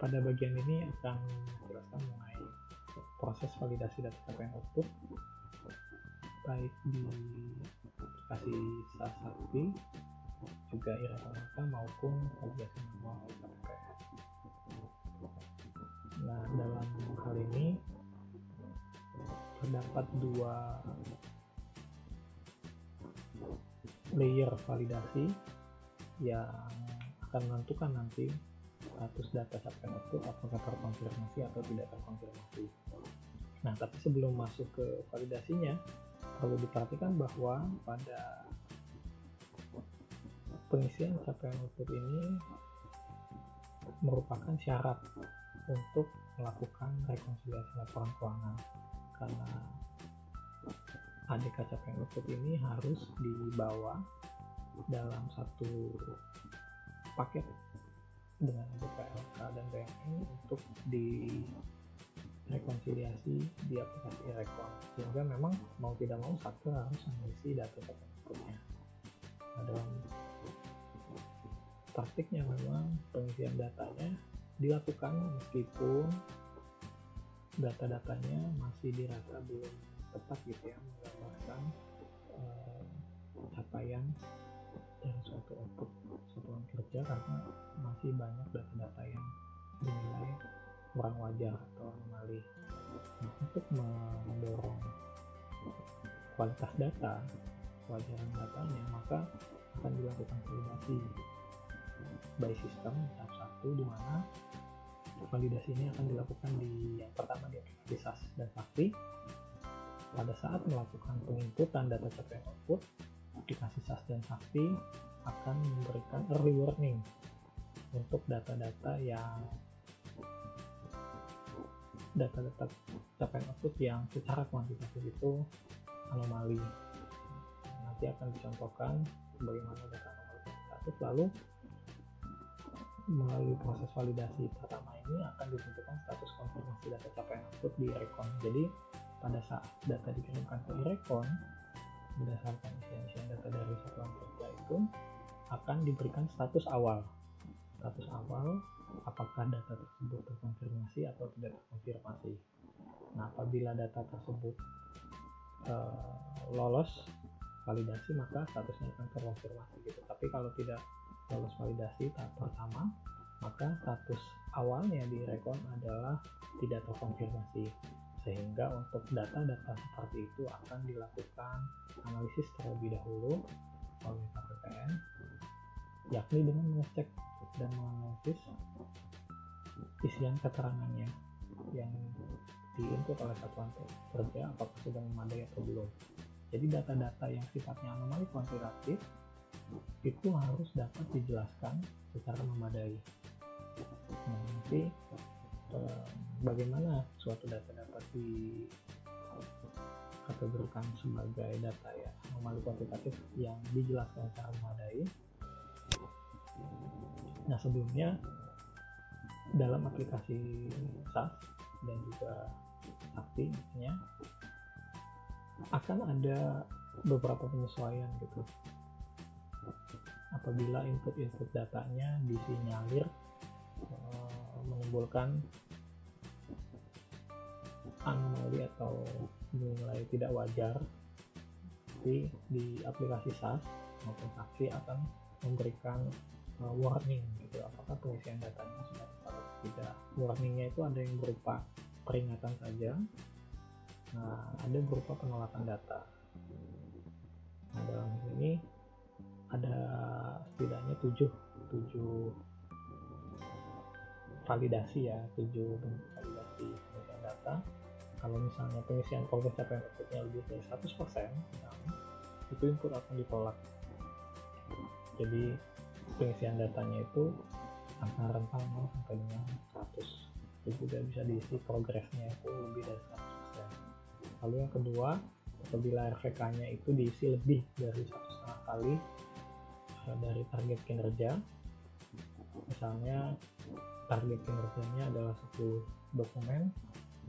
Pada bagian ini akan menjelaskan mengenai proses validasi data capaian output baik di aplikasi SaaS Sakti, juga Irakonata maupun validasi manual KPPN. Nah, dalam hal ini terdapat dua layer validasi yang akan menentukan nanti status data capaian output apakah terkonfirmasi atau tidak terkonfirmasi. Nah, tapi sebelum masuk ke validasinya, perlu diperhatikan bahwa pada pengisian capaian output ini merupakan syarat untuk melakukan rekonsiliasi laporan keuangan, karena ADK capaian output ini harus dibawa dalam satu paket dengan ADK-LK dan BMN untuk direkonsiliasi di aplikasi Irekon, sehingga memang mau tidak mau satu harus mengisi data capaian outputnya. Nah, dalam praktiknya memang pengisian datanya dilakukan meskipun data-datanya masih dirasa belum tepat gitu ya, menggambarkan capaian dari suatu output satuan kerja, karena masih banyak data-data yang dinilai kurang wajar atau anomali. Nah, untuk mendorong kualitas data, kewajaran datanya, maka akan dilakukan validasi by system tahap 1, di mana validasi ini akan dilakukan yang pertama di aplikasi SaaS dan Sakti. Pada saat melakukan penginputan data capaian output, aplikasi SaaS dan Sakti akan memberikan early warning untuk data-data capaian output yang secara kuantitatif itu anomali. Nanti akan dicontohkan bagaimana data anomali kuantitatif, lalu melalui proses validasi pertama ini akan ditentukan status konfirmasi data capaian output di Irekon. Jadi pada saat data dikirimkan ke Irekon berdasarkan isian data dari satuan kerja itu akan diberikan status awal apakah data tersebut terkonfirmasi atau tidak terkonfirmasi. Nah, apabila data tersebut lolos validasi, maka statusnya akan terkonfirmasi gitu. Tapi kalau tidak lolos validasi tahap pertama, maka status awalnya di Irekon adalah tidak terkonfirmasi, sehingga untuk data-data seperti itu akan dilakukan analisis terlebih dahulu oleh KPPN, yakni dengan mengecek dan menganalisis isian keterangannya yang diinput oleh satuan kerja apakah sudah memadai atau belum. Jadi data-data yang sifatnya anomali kuantitatif itu harus dapat dijelaskan secara memadai. Nah, nanti bagaimana suatu data dapat dikategorikan sebagai data ya anomali kuantitatif yang dijelaskan secara memadai. Nah, sebelumnya dalam aplikasi SaaS dan juga Sakti misalnya akan ada beberapa penyesuaian gitu. Apabila input datanya disinyalir menimbulkan anomali atau nilai tidak wajar, tapi di aplikasi SaaS maupun Sakti akan memberikan warning gitu, apakah pengisian datanya sudah tepat atau tidak. Warningnya itu ada yang berupa peringatan saja, nah ada berupa penolakan data. Nah, dalam ini ada setidaknya 7 validasi ya, 7 bentuk validasi pengisian data. Kalau misalnya pengisian progres capaian outputnya lebih dari 100%, nah, itu input akan ditolak. Jadi pengisian datanya itu antara rentang 0 sampai dengan 100. Jadi tidak bisa diisi progresnya itu lebih dari 100%. Lalu yang kedua, apabila RVK-nya itu diisi lebih dari 1,5 kali dari target kinerja, misalnya target kinerjanya adalah 10 dokumen,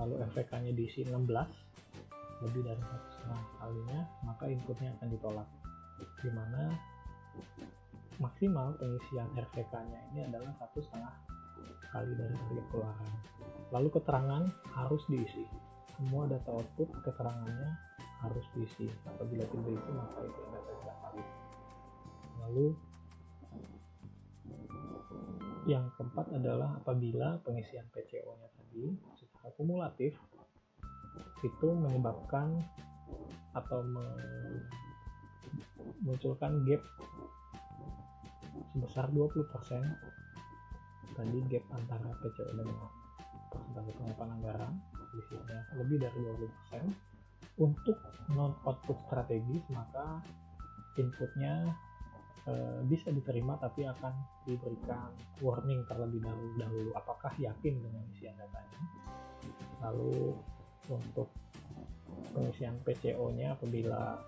lalu RVK-nya diisi 16, lebih dari 1,5 kalinya, maka inputnya akan ditolak, dimana maksimal pengisian RVK-nya ini adalah 1,5 kali dari target keluaran. Lalu keterangan harus diisi. Semua data output keterangannya harus diisi. Apabila tidak diisi maka itu data tidak valid. Lalu yang keempat adalah apabila pengisian PCO-nya tadi secara kumulatif itu menyebabkan atau memunculkan gap sebesar 20%, tadi gap antara PCO dengan persentase penggunaan anggaran selisihnya lebih dari 20%. Untuk non output strategis maka inputnya bisa diterima tapi akan diberikan warning terlebih dahulu apakah yakin dengan isian datanya. Lalu untuk pengisian PCO-nya apabila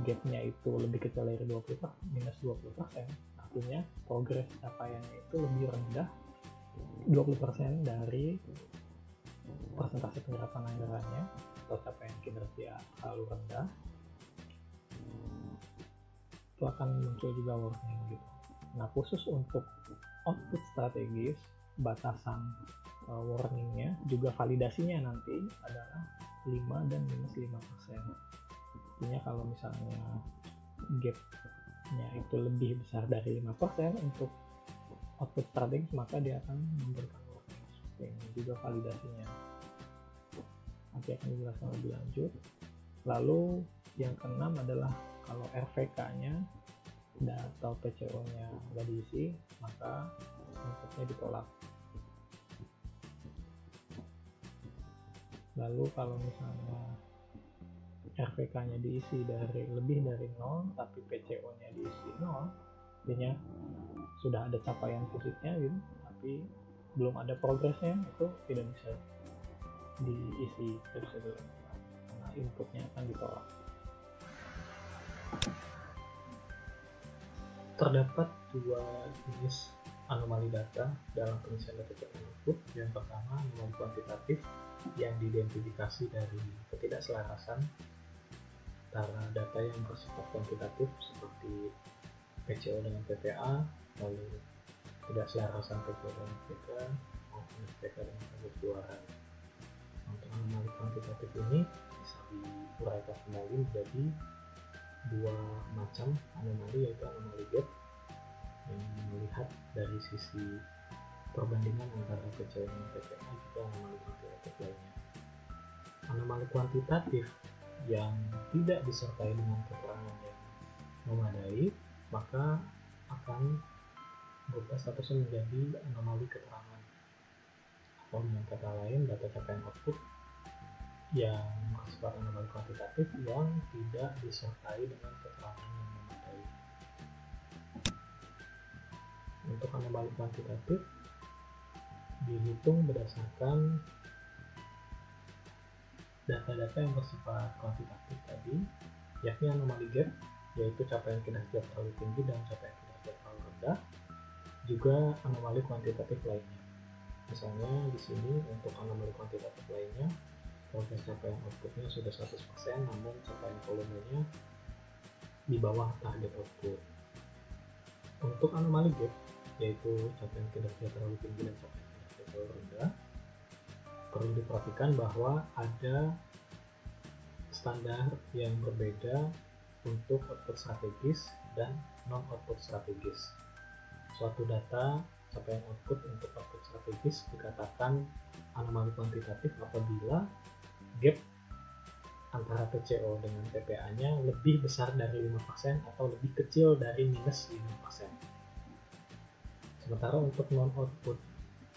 gap-nya itu lebih kecil dari 20%, artinya progres capaiannya itu lebih rendah 20% dari persentase penyerapan anggarannya atau capaian kinerja terlalu rendah, itu akan muncul juga warning gitu. Nah, khusus untuk output strategis, batasan warningnya juga validasinya nanti adalah 5 dan minus 5%. Artinya kalau misalnya gap-nya itu lebih besar dari 5% untuk output strategis maka dia akan memberikan warning. Ini juga validasinya. Nanti akan dijelaskan lebih lanjut. Lalu yang keenam adalah kalau RVK-nya atau PCO-nya nggak diisi maka inputnya ditolak. Lalu kalau misalnya RVK-nya diisi lebih dari 0 tapi PCO-nya diisi 0, artinya sudah ada capaian fisiknya gitu tapi belum ada progresnya, itu tidak bisa diisi karena inputnya akan ditolak. Terdapat dua jenis anomali data dalam pengisian data capaian output. Yang pertama anomali kuantitatif yang diidentifikasi dari ketidakselarasan antara data yang bersifat kuantitatif seperti PCO dengan PPA, lalu ketidakselarasan PCO dengan PPA maupun SPK dengan target keluaran. Untuk anomali kuantitatif ini bisa diuraikan kembali menjadi dua macam anomali, yaitu anomali gap yang melihat dari sisi perbandingan antara PCO dan PPA, juga anomali kuantitatif lainnya. Anomali kuantitatif yang tidak disertai dengan keterangan yang memadai maka akan berubah statusnya menjadi anomali keterangan, atau dengan kata lain data capaian output yang bersifat anomali kuantitatif yang tidak disertai dengan keterangan yang memadai. Untuk anomali kuantitatif dihitung berdasarkan data-data yang bersifat kuantitatif tadi, yakni anomali gap, yaitu capaian kinerja terlalu tinggi dan capaian kinerja terlalu rendah, juga anomali kuantitatif lainnya. Misalnya di sini untuk anomali kuantitatif lainnya progres capaian outputnya sudah 100%, namun capaian volumenya di bawah target output. Untuk anomali gap, yaitu capaian kinerja terlalu tinggi dan capaian kinerja terlalu rendah, perlu diperhatikan bahwa ada standar yang berbeda untuk output strategis dan non-output strategis. Suatu data capaian output untuk output strategis dikatakan anomali kuantitatif apabila gap antara PCO dengan PPA-nya lebih besar dari 5% atau lebih kecil dari minus 5%. Sementara untuk non-output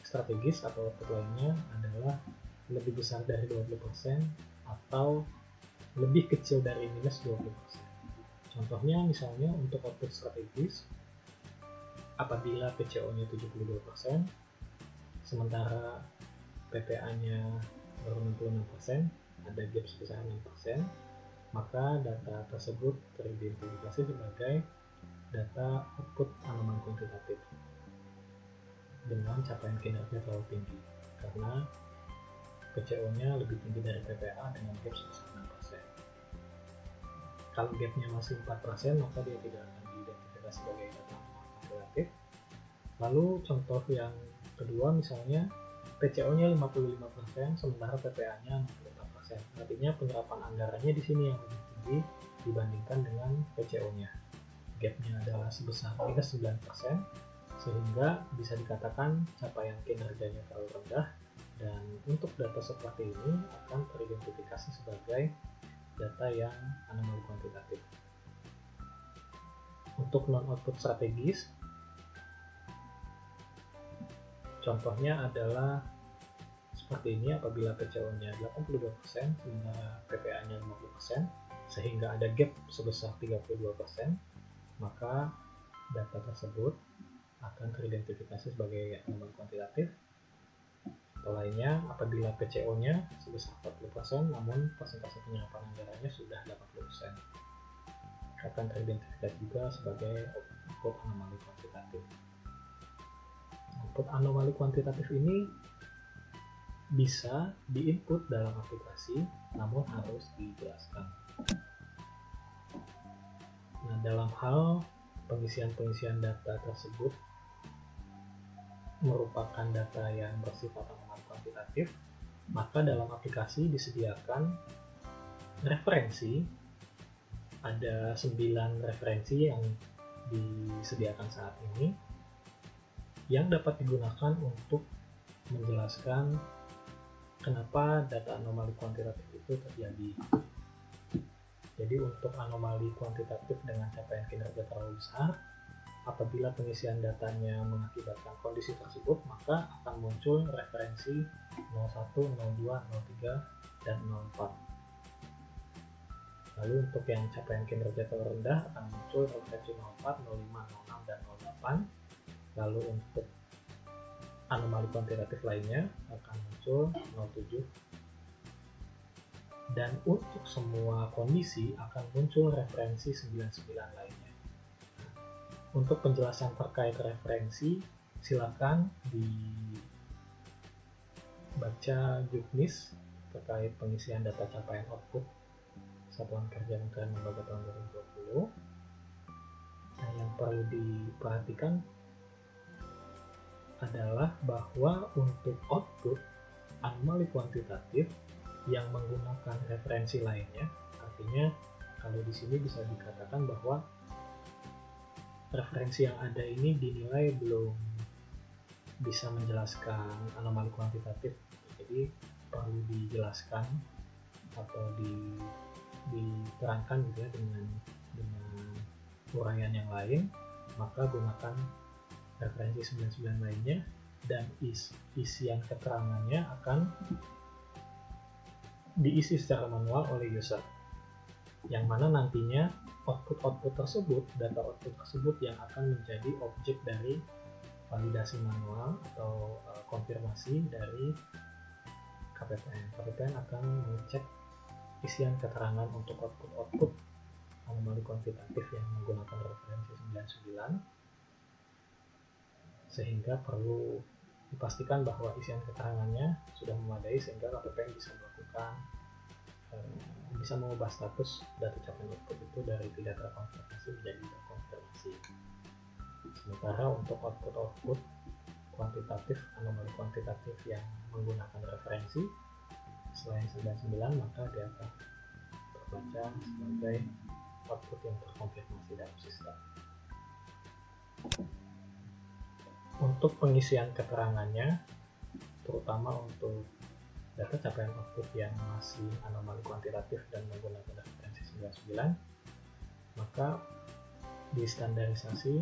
strategis atau output lainnya adalah lebih besar dari 20% atau lebih kecil dari minus 20%. Contohnya misalnya untuk output strategis apabila PCO-nya 72%, sementara PPA-nya baru 66%, ada gap sebesar 6%, maka data tersebut teridentifikasi sebagai data output anomali kuantitatif dengan capaian kinerja terlalu tinggi karena PCO-nya lebih tinggi dari PPA dengan gap sebesar 6%. Kalau gap-nya masih 4%, maka dia tidak akan diidentifikasi sebagai data kuantitatif. Lalu contoh yang Kedua, misalnya PCO-nya 55%, sementara PPA-nya 64%. Artinya penyerapan anggarannya di sini yang lebih tinggi dibandingkan dengan PCO-nya. Gap-nya adalah sebesar minus 9%, sehingga bisa dikatakan capaian kinerjanya terlalu rendah, dan untuk data seperti ini akan teridentifikasi sebagai data yang anomali kuantitatif. Untuk non-output strategis, contohnya adalah seperti ini. Apabila PCO-nya 82%, sementara PPA-nya 50%, sehingga ada gap sebesar 32%, maka data tersebut akan teridentifikasi sebagai anomali kuantitatif. Atau lainnya, apabila PCO-nya sebesar 40%, namun persentase penyerapan anggarannya sudah 80%, akan teridentifikasi juga sebagai output anomali kuantitatif. Output anomali kuantitatif ini bisa diinput dalam aplikasi, namun harus dijelaskan. Nah, dalam hal pengisian data tersebut merupakan data yang bersifat anomali kuantitatif, maka dalam aplikasi disediakan referensi. Ada 9 referensi yang disediakan saat ini yang dapat digunakan untuk menjelaskan kenapa data anomali kuantitatif itu terjadi. Jadi untuk anomali kuantitatif dengan capaian kinerja terlalu besar, apabila pengisian datanya mengakibatkan kondisi tersebut, maka akan muncul referensi 01, 02, 03, dan 04. Lalu untuk yang capaian kinerja terlalu rendah akan muncul referensi 04, 05, 06, dan 08. Lalu untuk anomali kuantitatif lainnya akan muncul 07. Dan untuk semua kondisi akan muncul referensi 99 lainnya. Untuk penjelasan terkait referensi, silakan dibaca juknis terkait pengisian data capaian output Satuan Kerja Kementerian Lembaga tahun 2020. Nah, yang perlu diperhatikan adalah bahwa untuk output anomali kuantitatif yang menggunakan referensi lainnya, artinya kalau di sini bisa dikatakan bahwa referensi yang ada ini dinilai belum bisa menjelaskan anomali kuantitatif, jadi perlu dijelaskan atau diterangkan gitu ya dengan uraian yang lain, maka gunakan referensi 99 lainnya, dan isian keterangannya akan diisi secara manual oleh user, yang mana nantinya output tersebut, data output tersebut yang akan menjadi objek dari validasi manual atau konfirmasi dari KPPN. KPPN akan mengecek isian keterangan untuk output anomali kuantitatif yang menggunakan referensi 99, sehingga perlu dipastikan bahwa isian keterangannya sudah memadai sehingga KPPN bisa melakukan bisa mengubah status data capaian output itu dari tidak terkonfirmasi menjadi terkonfirmasi. Sementara untuk output kuantitatif, anomali kuantitatif yang menggunakan referensi selain 99, maka dia akan terbaca sebagai output yang terkonfirmasi dalam sistem. Untuk pengisian keterangannya, terutama untuk data capaian output yang masih anomali kuantitatif dan menggunakan referensi 99, maka distandarisasi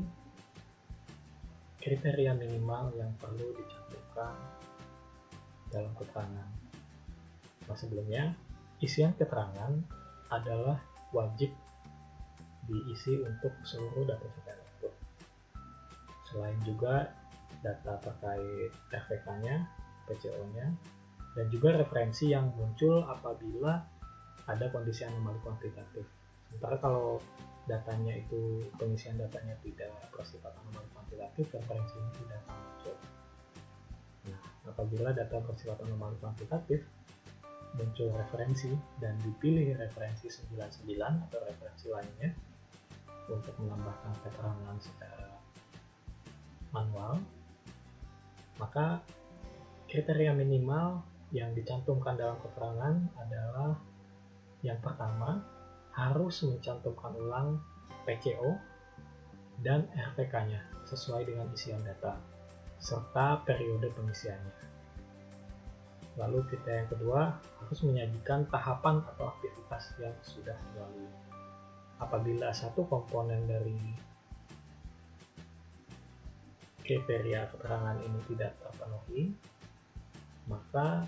kriteria minimal yang perlu dicantumkan dalam keterangan. Nah, sebelumnya, isian keterangan adalah wajib diisi untuk seluruh data capaian output. Selain juga data terkait RPK-nya, PCO-nya, dan juga referensi yang muncul apabila ada kondisi anomali kuantitatif. Sementara kalau datanya itu, pengisian datanya tidak bersifat anomali kuantitatif, referensi ini tidak akan muncul. Nah, apabila data bersifat anomali kuantitatif, muncul referensi dan dipilih referensi 99 atau referensi lainnya untuk menambahkan keterangan secara manual, Maka kriteria minimal yang dicantumkan dalam keterangan adalah yang pertama, harus mencantumkan ulang PCO dan RPK-nya sesuai dengan isian data serta periode pengisiannya. Lalu kriteria yang kedua, harus menyajikan tahapan atau aktivitas yang sudah dilalui. Apabila satu komponen dari kriteria keterangan ini tidak terpenuhi, maka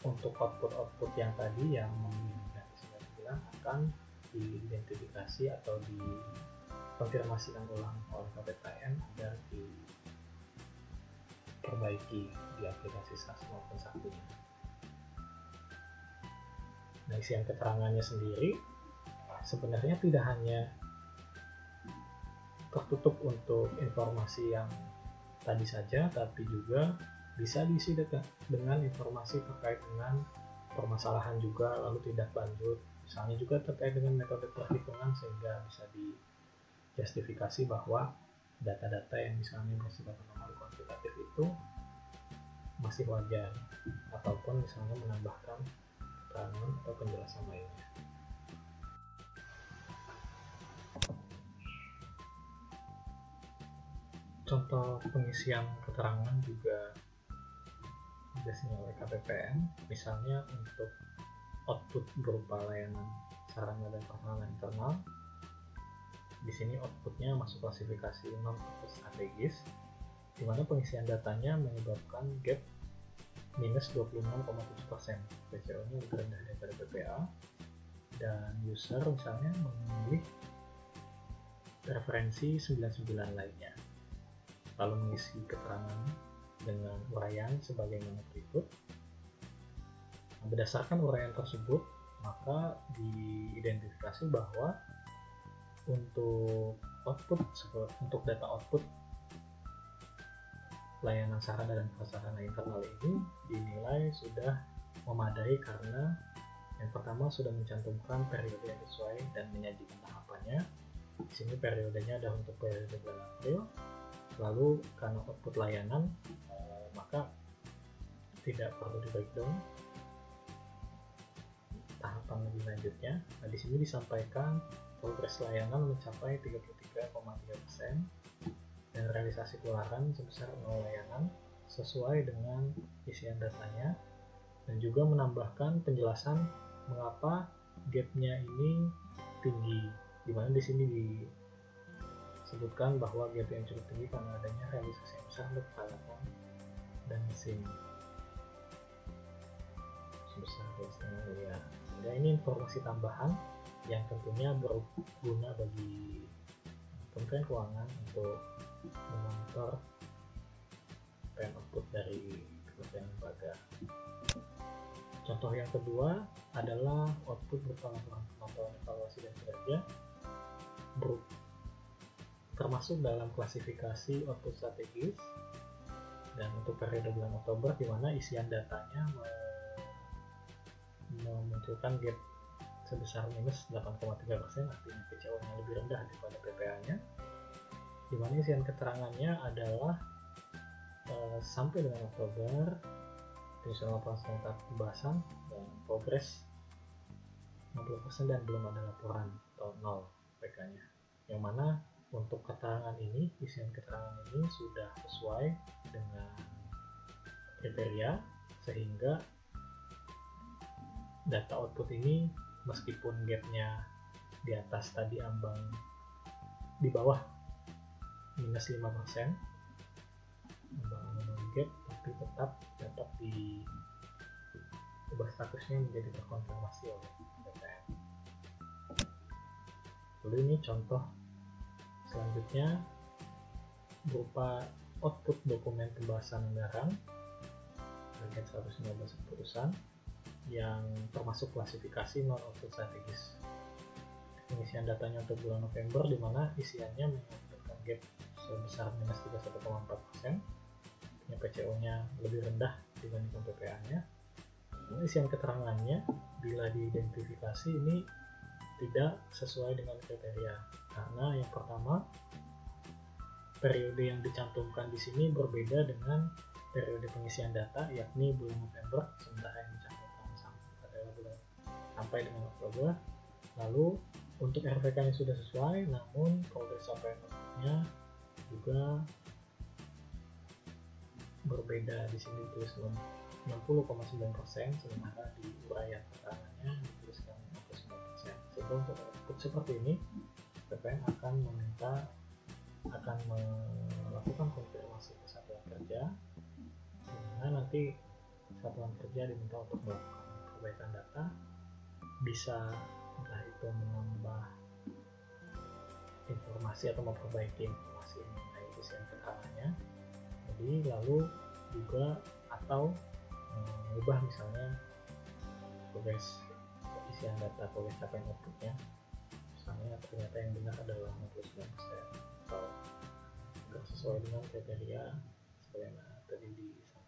untuk output-output yang tadi yang sudah dibilang akan diidentifikasi atau dikonfirmasikan ulang oleh KPPN agar diperbaiki di aplikasi SAS maupun satunya. Nah, isian keterangannya sendiri sebenarnya tidak hanya tertutup untuk informasi yang tadi saja, tapi juga bisa diisi dengan informasi terkait dengan permasalahan juga, lalu tindak lanjut, misalnya juga terkait dengan metode perhitungan, sehingga bisa dijustifikasi bahwa data-data yang misalnya bersifat anomali kuantitatif itu masih wajar, ataupun misalnya menambahkan keterangan atau penjelasan lainnya. Contoh pengisian keterangan juga biasanya oleh KPPN, misalnya untuk output berupa layanan sarana dan prasarana internal. Di sini outputnya masuk klasifikasi non-output strategis, di mana pengisian datanya menyebabkan gap minus 26,7%, PCO-nya lebih rendah daripada PPA, dan user misalnya memilih referensi 99 lainnya. Lalu mengisi keterangan dengan uraian sebagaimana berikut. Nah, berdasarkan uraian tersebut, maka diidentifikasi bahwa untuk data output layanan sarana dan prasarana internal ini dinilai sudah memadai karena yang pertama sudah mencantumkan periode yang sesuai dan menyajikan tahapannya. Di sini periodenya ada untuk periode bulan April. Lalu karena output layanan, maka tidak perlu di-breakdown tahapan lebih lanjutnya. Nah, di sini disampaikan progres layanan mencapai 33,3% dan realisasi keluaran sebesar 0 layanan sesuai dengan isian datanya, dan juga menambahkan penjelasan mengapa gap-nya ini tinggi, di mana di sini disebutkan bahwa gap yang cukup tinggi karena adanya realisasi yang besar untuk peralatan dan mesin sebesar 2,5 miliar. Nah, ini informasi tambahan yang tentunya berguna bagi Kementerian Keuangan untuk memonitor pen output dari kementerian lembaga. Contoh yang kedua adalah output berupa laporan pemantauan evaluasi dan kinerja termasuk dalam klasifikasi output strategis, dan untuk periode bulan Oktober di mana isian datanya memunculkan gap sebesar minus 8,3%, artinya PCO-nya lebih rendah daripada PPA-nya, di mana isian keterangannya adalah sampai dengan Oktober penyusunan laporan serentak pembahasan dan progres 60% dan belum ada laporan atau 0 PK-nya, yang mana untuk keterangan ini, isian keterangan ini sudah sesuai dengan kriteria, sehingga data output ini meskipun gapnya di atas tadi ambang di bawah minus 5% ambang gap, tapi tetap dapat diubah statusnya menjadi terkonfirmasi oleh KPPN. Lalu ini contoh selanjutnya berupa output dokumen pembahasan anggaran terkait 115 keputusan yang termasuk klasifikasi non-output strategis. Pengisian datanya untuk bulan November, di mana isiannya menyebabkan gap sebesar minus 31,4%, PCO-nya lebih rendah dibandingkan PPA-nya. Isian keterangannya bila diidentifikasi ini tidak sesuai dengan kriteria, karena yang pertama periode yang dicantumkan di sini berbeda dengan periode pengisian data, yakni bulan November, sementara yang dicantumkan adalah bulan sampai dengan Oktober. Lalu untuk RPK yang sudah sesuai, namun progress capaian outputnya juga berbeda. Di sini ditulis 60,9%, sementara di uraian keterangannya dituliskan 59%. Sehingga untuk output seperti ini, PPN akan melakukan konfirmasi ke satuan kerja, di mana nanti satuan kerja diminta untuk melakukan perbaikan data, bisa entah itu menambah informasi atau memperbaiki informasi mengenai isian keterangannya. Jadi lalu juga atau mengubah misalnya progres isian data, progres capaian outputnya, misalnya ternyata yang benar adalah 59% atau tidak sesuai dengan kriteria sebagaimana tadi disampaikan.